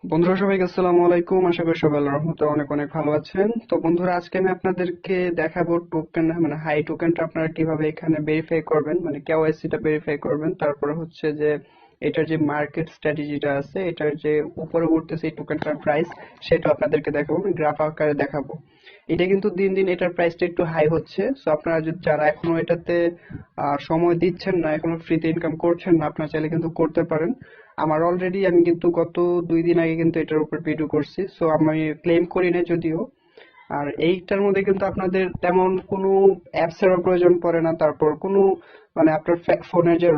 বন্ধুরা সবাইকে আসসালামু আলাইকুম। আশা করি সবাই আল্লাহর রহমতে অনেক অনেক ভালো আছেন। তো বন্ধুরা, আজকে আমি আপনাদেরকে দেখাবো টোকেন মানে হাই টোকেনটা আপনারা কিভাবে এখানে ভেরিফাই করবেন, মানে কেওয়াইসি টা ভেরিফাই করবেন। তারপরে হচ্ছে যে এটার যে মার্কেট স্ট্র্যাটেজিটা আছে, এটার যে উপরে উঠতেছে এই টোকেনটার প্রাইস, সেটা আপনাদেরকে দেখাবো, আমি গ্রাফ আকারে দেখাবো। এটা কিন্তু দিন দিন এটার প্রাইসটা একটু হাই হচ্ছে। সো আপনারা যারা এখনো এটাতে সময় দিচ্ছেন না, এখনো ফ্রিতে ইনকাম করছেন না, আপনারা চাইলে কিন্তু করতে পারেন। আমার অলরেডি আমি কিন্তু গত 2 দিন আগে কিন্তু এটার উপর ভিডিও করছি, সো আমি ক্লেম করি না যদিও। আর এইটার মধ্যে কিন্তু আপনাদের তেমন কোনো অ্যাপস এরও প্রয়োজন পড়ে না। তারপর কোনো মানে আপনার ফোনের যে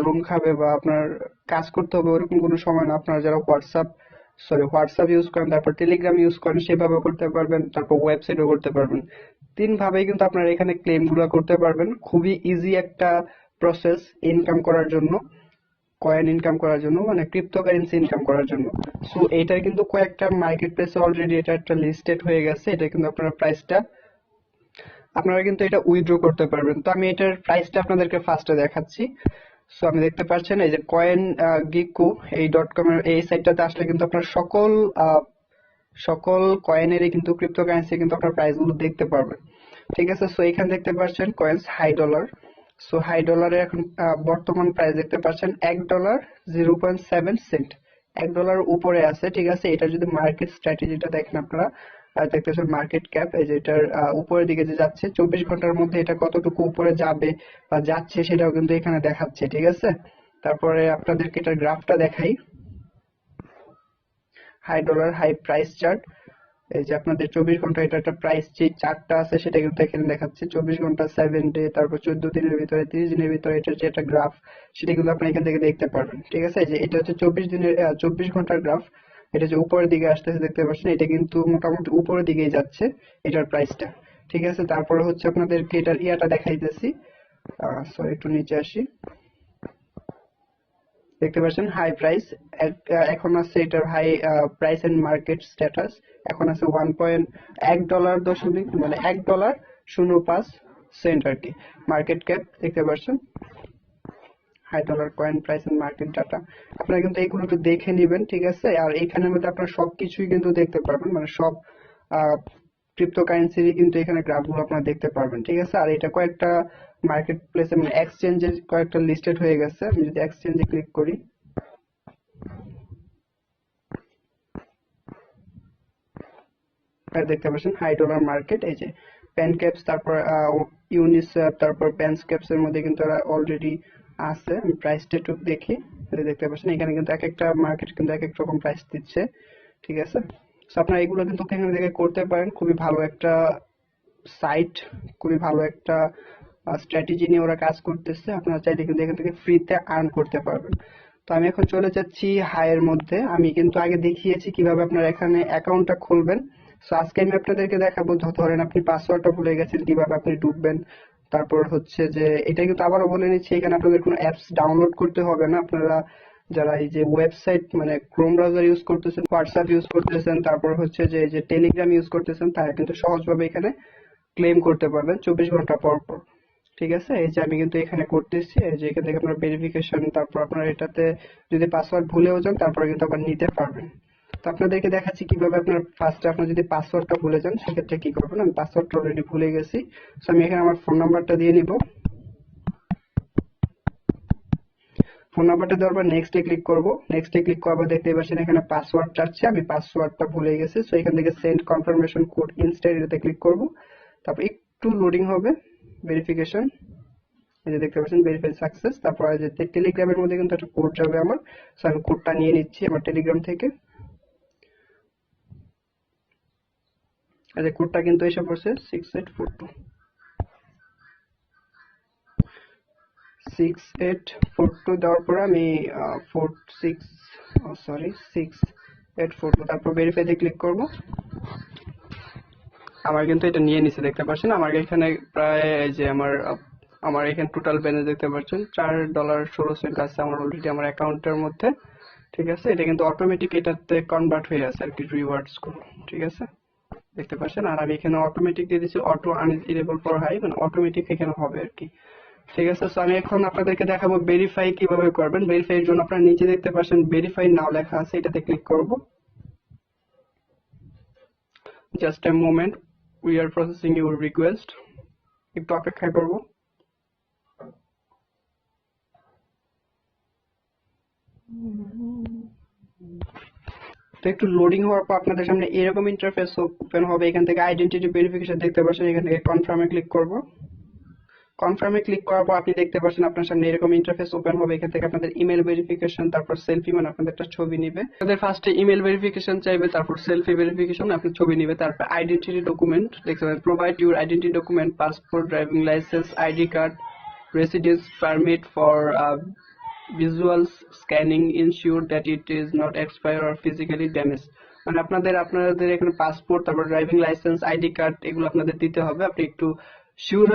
রুম খাবে বা আপনার কাজ করতে হবে ওরকম কোনো সময় না। আপনারা যারা হোয়াটসঅ্যাপ ইউজ করেন, তারপর টেলিগ্রাম ইউজ করেন, সেভাবে করতে পারবেন। তারপর ওয়েবসাইটও করতে পারবেন। 3 ভাবেই কিন্তু আপনারা এখানে ক্লেম গুলো করতে পারবেন। খুবই ইজি একটা প্রসেস ইনকাম করার জন্য, কয়েন ইনকাম করার জন্য, মানে ক্রিপ্টোকারেন্সি ইনকাম করার জন্য। সো এইটার কিন্তু কয়েকটা মার্কেট প্লেসে অলরেডি এটা একটা লিস্টেড হয়ে গেছে। এটা কিন্তু আপনারা প্রাইসটা আপনারা কিন্তু এটা উইথড্র করতে পারবেন। তো আমি এটার প্রাইসটা আপনাদেরকে ফার্স্টে দেখাচ্ছি। সো আমি দেখতে পাচ্ছেন এই যে কয়েন গিকু এই .com এর এই সাইটটাতে আসলে কিন্তু আপনার সকল কয়েনেরই কিন্তু ক্রিপ্টোকারেন্সি কিন্তু আপনার প্রাইস গুলো দেখতে পারবেন। ঠিক আছে, সো এখানে দেখতে পাচ্ছেন coins high dollar. So high ডলারে এখন বর্তমান প্রাইস দেখতে পাচ্ছেন $1.07। $1 উপরে আছে। ঠিক আছে, এটা যদি মার্কেট স্ট্র্যাটেজিটা দেখেন আপনারা, দেখতে পাচ্ছেন মার্কেট ক্যাপ, এই যে এটার উপরের দিকে যে যাচ্ছে 24 ঘন্টার মধ্যে এটা কতটুকু উপরে যাবে বা যাচ্ছে সেটাও কিন্তু এখানে দেখাচ্ছে। ঠিক আছে, তারপরে আপনাদেরকে এটার গ্রাফটা দেখাই। High dollar high price chart, এই যে আপনাদের 24 ঘন্টা এটা একটা প্রাইস যে চার্টটা আছে সেটা কিন্তু এখানে দেখাচ্ছে 24 ঘন্টা, 7 ডে, তারপর 14 দিনের ভিতরে, 30 দিনের ভিতরে এটার যে একটা গ্রাফ সেটা কিন্তু আপনি এখান থেকে দেখতে পারবেন। ঠিক আছে, এই যে এটা হচ্ছে 24 ঘন্টার গ্রাফ। এটা যে উপরের দিকে আসতেছে দেখতে পাচ্ছেন, এটা কিন্তু মোটামুটি উপরের দিকেই যাচ্ছে এটার প্রাইসটা। ঠিক আছে, তারপরে হচ্ছে আপনাদেরকে এটার ইয়াটা দেখাইতেছি। সরি, একটু নিচে আসি। দেখতে পাচ্ছেন হাই প্রাইস এখন আছে, এটার high price and market status এখন আছে $1.05, মানে $1.05 আর কি। মার্কেট ক্যাপ দেখতে পাচ্ছেন, high dollar coin price and market data. আপনারা কিন্তু এইগুলো একটু দেখে নেবেন। ঠিক আছে, আর এখানের মধ্যে আপনারা সবকিছুই কিন্তু দেখতে পারবেন, মানে সব ক্রিপ্টোকারেন্সিরই কিন্তু এখানে গ্রাফগুলো আপনারা দেখতে পারবেন। ঠিক আছে, আর এটা কয়েকটা মার্কেট প্লেসে মানে এক্সচেঞ্জে কয়েকটা লিস্টেড হয়ে গেছে। আমি যদি এক্সচেঞ্জে ক্লিক করি, দেখতে পাচ্ছেন হাই ডলার মার্কেট, এই যে প্যানক্যাপস, তারপর ইউনিসেপ, তারপর প্যানক্যাপস এর মধ্যে কিন্তু অলরেডি আছে। আমি প্রাইসটা একটু দেখি। দেখতে পাচ্ছেন এখানে কিন্তু এক একটা মার্কেট কিন্তু এক এক রকম প্রাইস দিচ্ছে। ঠিক আছে, তো আপনারা এগুলো কিন্তু এখান থেকে করতে পারেন। খুবই ভালো একটা সাইট, খুবই ভালো একটা স্ট্র্যাটেজি নিয়ে ওরা কাজ করতেছে। আপনারা চাইলে কিন্তু এখান থেকে ফ্রিতে আর্ন করতে পারবেন। তো আমি এখন চলে যাচ্ছি হাইয়ের মধ্যে। আমি কিন্তু আগে দেখিয়েছি কিভাবে আপনারা এখানে অ্যাকাউন্টটা খুলবেন। সো আজকে আমি আপনাদেরকে দেখাবো, ধরেন আপনি পাসওয়ার্ডটা ভুলে গেছেন, কিভাবে আপনি ঢুকবেন। তারপর হচ্ছে যে এটা কিন্তু আবারও বলে নিচ্ছি, এখানে আপনাদের কোনো অ্যাপস ডাউনলোড করতে হবে না। আপনারা যারা এই যে ওয়েবসাইট মানে ক্রোম ব্রাউজার ইউজ করতেছেন, হোয়াটসঅ্যাপ ইউজ করতেছেন, তারপর হচ্ছে যে এই যে টেলিগ্রাম ইউজ করতেছেন, তারা কিন্তু সহজভাবে এখানে ক্লেম করতে পারবেন 24 ঘন্টা পর পর। ঠিক আছে, এই যে আমি কিন্তু এখানে করতেছি, এই যে এখান থেকে আপনার ভেরিফিকেশন, তারপর আপনার এটাতে যদি পাসওয়ার্ড ভুলেও যান তারপরে কিন্তু আবার নিতে পারবেন। তো আপনাদেরকে দেখাচ্ছি কিভাবে আপনার ফার্স্টে আপনার যদি পাসওয়ার্ডটা ভুলে যান সেক্ষেত্রে কি করবেন। আমি পাসওয়ার্ডটা অলরেডি ভুলে গেছি, সো আমি এখানে আমার ফোন নাম্বারটা দিয়ে নিব। ফোন নাম্বারটা দেওয়ার পর নেক্সটে ক্লিক করব। নেক্সটে ক্লিক করার পর দেখতে পাচ্ছেন এখানে পাসওয়ার্ড চাচ্ছে, আমি পাসওয়ার্ডটা ভুলে গেছি। সো এখান থেকে সেন্ড কনফার্মেশন কোড ইনস্ট্যান্ট এটাতে ক্লিক করব। তারপর একটু লোডিং হবে, ভেরিফিকেশন, এই যে দেখতে পাচ্ছেন ভেরিফাই সাকসেস। তারপর এই যে টেলিগ্রামের মধ্যে কিন্তু একটা কোড যাবে আমার, সো আমি কোডটা নিয়ে নিচ্ছি আমার টেলিগ্রাম থেকে। এই যে কোডটা কিন্তু এসে পড়ছে 6842 6842 দেওয়ার পরে আমি 6842, তারপর ভেরিফাইতে ক্লিক করব। আমার কিন্তু এটা নিয়ে নিছে, দেখতে পাচ্ছেন আমার এখানে প্রায় এই যে আমার এখানে টোটাল ব্যালেন্স দেখতে পাচ্ছেন $4.16 আছে আমার অলরেডি আমার অ্যাকাউন্টের মধ্যে। ঠিক আছে, এটা কিন্তু অটোমেটিক এটাতে কনভার্ট হয়ে আছে আর কি, রিওয়ার্ডস গুলো। ঠিক আছে, দেখতে পাচ্ছেন, আর আমি এখানে অটোমেটিক দিয়ে দিচ্ছি অটো আনইরেবল ফর হাই, মানে অটোমেটিক এখানে হবে আর কি। ঠিক আছে, তো আমি এখন আপনাদেরকে দেখাবো ভেরিফাই কিভাবে করবেন। ভেরিফাই এর জন্য আপনারা নিচে দেখতে পাচ্ছেন ভেরিফাই নাও লেখা আছে, এটাতে ক্লিক করব। Just a moment, we are processing your request. একটু অপেক্ষা করব। তো একটু লোডিং হওয়ার পর আপনাদের সামনে এরকম ইন্টারফেস ওপেন হবে। এখান থেকে আইডেন্টিটি ভেরিফিকেশন দেখতে পাচ্ছেন, এখান থেকে কনফার্মে ক্লিক করব। কনফার্মে ক্লিক করার পর আপনি দেখতে পাচ্ছেন আপনার সামনে এরকম ইন্টারফেস ওপেন হবে। এখান থেকে আপনাদের ইমেল ভেরিফিকেশন, তারপর সেলফি, মানে আপনাদের একটা ছবি নিবে। আপনাদের ফার্স্টে ইমেল ভেরিফিকেশন চাইবে, তারপর সেলফি ভেরিফিকেশন, আপনার ছবি নিবে, তারপর আইডেন্টিটি ডকুমেন্ট দেখতে পাবেন, provide your identity document, passport, driving licence, ID card, residence permit for visual scanning, ensure that it is not expired or physically damaged। মানে আপনাদের এখানে পাসপোর্ট, তারপর ড্রাইভিং লাইসেন্স, আইডি কার্ড, এগুলো আপনাদের দিতে হবে। আপনি একটু শিওর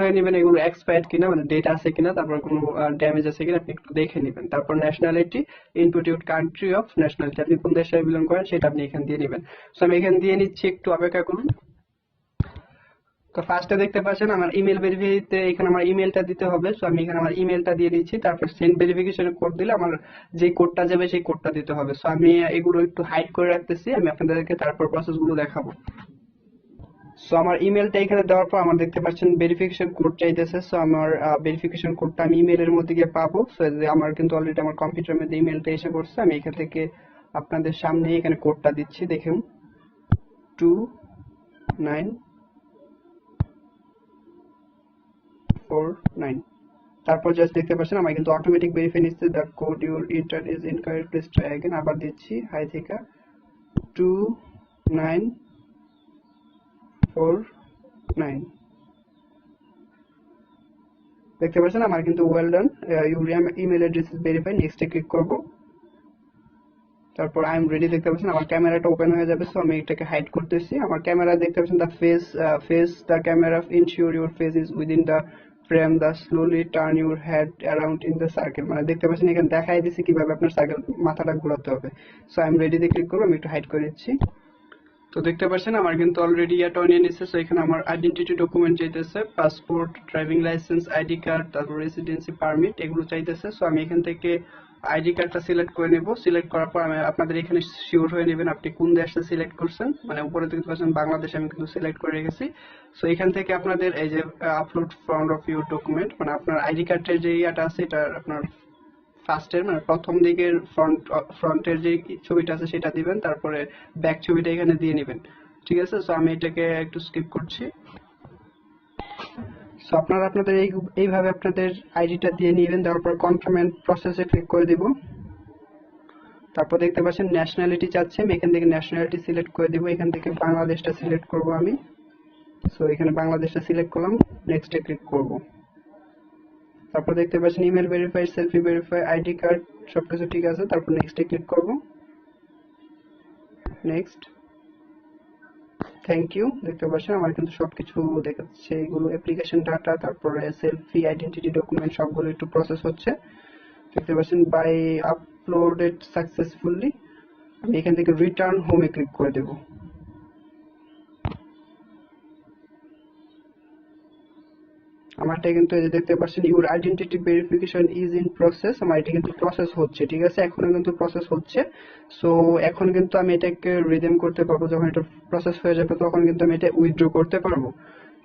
হয়ে নেবেন এগুলো এক্সপায়ার্ড কিনা, মানে ডেট আছে কিনা, তারপর কোনো ড্যামেজ আছে কিনা আপনি একটু দেখে নেবেন। তারপর nationality, input your country of nationality, আপনি কোন দেশে বিলং করেন সেটা আপনি এখানে দিয়ে নেবেন। সো আমি এখানে দিয়ে নিচ্ছি, একটু অপেক্ষা করুন। তো ফার্স্টে দেখতে পাচ্ছেন আমার ইমেল ভেরিফাইতে এখানে আমার ইমেলটা দিতে হবে। সো আমি এখানে আমার ইমেলটা দিয়ে দিচ্ছি, তারপর সেন্ড ভেরিফিকেশন কোড দিলে আমার যে কোডটা যাবে সেই কোডটা দিতে হবে। সো আমি এগুলো একটু হাইড করে রাখতেছি, আমি আপনাদেরকে তারপর প্রসেসগুলো দেখাবো। সো আমার ইমেলটা এখানে দেওয়ার পর আমার দেখতে পাচ্ছেন ভেরিফিকেশন কোড চাইতেছে। সো আমার ভেরিফিকেশন কোডটা আমি ইমেলের মধ্যে গিয়ে পাবো। সো আমার কিন্তু অলরেডি আমার কম্পিউটারের মধ্যে ইমেলটা এসে পড়ছে। আমি এখান থেকে আপনাদের সামনে এখানে কোডটা দিচ্ছি, দেখুন 2949। তারপর জাস্ট দেখতে পাচ্ছেন আমার কিন্তু অটোমেটিক ভেরিফাই নিচ্ছে, the code your enter is incorrect, please try again. আবার দিচ্ছি হাই থেকে 2949। দেখতে পাচ্ছেন আমার কিন্তু well done, your email address is verified. নেক্সটে ক্লিক করব। তারপর আই এম রেডি দেখতে পাচ্ছেন আমার ক্যামেরাটা ওপেন হয়ে যাবে। সো আমি এটাকে হাইড করতেছি। আমার ক্যামেরা দেখতে পাচ্ছেন the face the camera ensure your face is within the frame, the slowly turn your head around in the circle, মানে দেখতে পাচ্ছেন এখানে দেখাই দিছি কিভাবে আপনার সার্কেল মাথাটা ঘোরাতে হবে। সো আই এম রেডি তে ক্লিক করব। আমি একটু হাইড করে দিচ্ছি। তো দেখতে পাচ্ছেন আমার কিন্তু অলরেডি এটা নিয়ে নিচ্ছে। সো এখানে আমার আইডেন্টিটি ডকুমেন্ট চাইতেছে, passport, driving licence, ID card, তারপর রেসিডেন্সি পারমিট, এগুলো চাইতেছে। সো আমি এখান থেকে আইডি কার্ডটা সিলেক্ট করে নেব। সিলেক্ট করার পর আমি আপনাদের এখানে শিওর হয়ে নেবেন আপনি কোন দেশটা সিলেক্ট করছেন। মানে উপরে দেখতে পাচ্ছেন বাংলাদেশ আমি কিন্তু সিলেক্ট করে রেখেছি। সো এখান থেকে আপনাদের এই যে upload front of your document, মানে আপনার আইডি কার্ডের যে ইয়াটা আছে এটা আপনার ফার্স্টের মানে প্রথম দিকের ফ্রন্টের যে ছবিটা আছে সেটা দিবেন, তারপরে ব্যাক ছবিটা এখানে দিয়ে নেবেন। ঠিক আছে, সো আমি এটাকে একটু স্কিপ করছি। সো আপনারা আপনাদের এইভাবে আপনাদের আইডিটা দিয়ে নেবেন। দেওয়ার পর কনফার্ম এন্ড প্রসেসে ক্লিক করে দিব। তারপর দেখতে পাচ্ছেন ন্যাশনালিটি চাচ্ছে, আমি এখান থেকে ন্যাশনালিটি সিলেক্ট করে দিব। এখান থেকে বাংলাদেশটা সিলেক্ট করব আমি। সো এখানে বাংলাদেশটা সিলেক্ট করলাম, নেক্সটে ক্লিক করব। তারপর দেখতে পাচ্ছেন email verify, selfie verify, ID card সবকিছু ঠিক আছে। তারপর নেক্সটে ক্লিক করব। Next, thank you. দেখতে পাচ্ছেন আমার কিন্তু সবকিছু দেখাচ্ছে, এগুলো অ্যাপ্লিকেশন ডাটা, তারপরে সেলফি, আইডেন্টিটি ডকুমেন্ট সবগুলো একটু প্রসেস হচ্ছে। দেখতে পাচ্ছেন বাই আপলোডেড সাকসেসফুলি। আমি এখান থেকে রিটার্ন হোমে ক্লিক করে দেব। আমারটা কিন্তু এই যে দেখতে পাচ্ছেন your identity verification is in process, আমার এটা কিন্তু প্রসেস হচ্ছে। ঠিক আছে, এখনো কিন্তু প্রসেস হচ্ছে। সো এখন কিন্তু আমি এটাকে রিডিম করতে পারবো। যখন এটা প্রসেস হয়ে যাবে তখন কিন্তু আমি এটা উইথড্র করতে পারবো।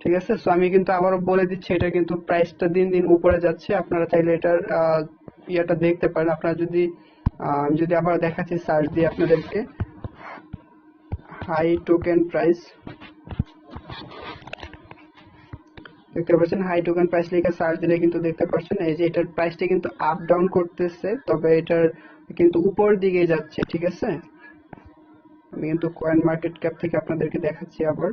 ঠিক আছে, সো আমি কিন্তু আবারও বলে দিচ্ছি এটা কিন্তু প্রাইসটা দিন দিন উপরে যাচ্ছে। আপনারা চাইলে এটার ইয়াটা দেখতে পারেন। আপনারা যদি যদি আবার দেখাচ্ছি সার্চ দিয়ে আপনাদেরকে, হাই টোকেন প্রাইস, দেখতে পাচ্ছেন হাই টোকেন প্রাইস লিখে সার্চ দিলে কিন্তু দেখতে পাচ্ছেন এই যে এটার প্রাইসটা কিন্তু আপ ডাউন করতেছে, তবে এটার কিন্তু উপর দিকে যাচ্ছে। ঠিক আছে, আমি কিন্তু কয়েন মার্কেট ক্যাপ থেকে আপনাদেরকে দেখাচ্ছি আবার।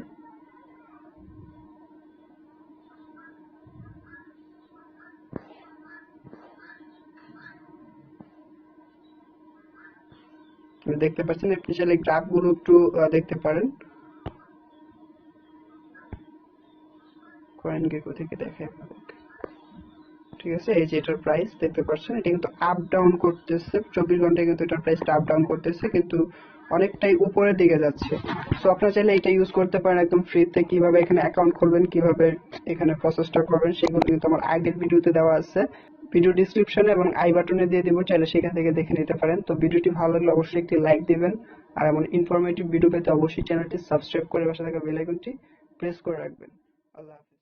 দেখতে পাচ্ছেন আপনি চাইলে গ্রাফ গুলো একটু দেখতে পারেন। কয়েন গেকো থেকে দেখে আপনাদেরকে। ঠিক আছে, এই যে এটার প্রাইস দেখতে পাচ্ছেন এটা কিন্তু আপ ডাউন করতেছে, 24 ঘন্টায় কিন্তু এটার প্রাইসটা আপ ডাউন করতেছে, কিন্তু অনেকটাই উপরের দিকে যাচ্ছে। সো আপনারা চাইলে এটা ইউজ করতে পারেন একদম ফ্রিতে। কিভাবে এখানে অ্যাকাউন্ট খুলবেন, কিভাবে এখানে প্রসেসটা করবেন সেগুলো কিন্তু আমার আগের ভিডিওতে দেওয়া আছে। ভিডিও ডিসক্রিপশনে এবং আই বাটনে দিয়ে দিব, চাইলে সেখান থেকে দেখে নিতে পারেন। তো ভিডিওটি ভালো লাগলে অবশ্যই একটি লাইক দিবেন। আর এমন ইনফরমেটিভ ভিডিও পেতে অবশ্যই চ্যানেলটি সাবস্ক্রাইব করে পাশে থাকা বেল আইকনটি প্রেস করে রাখবেন। আল্লাহ হাফেজ।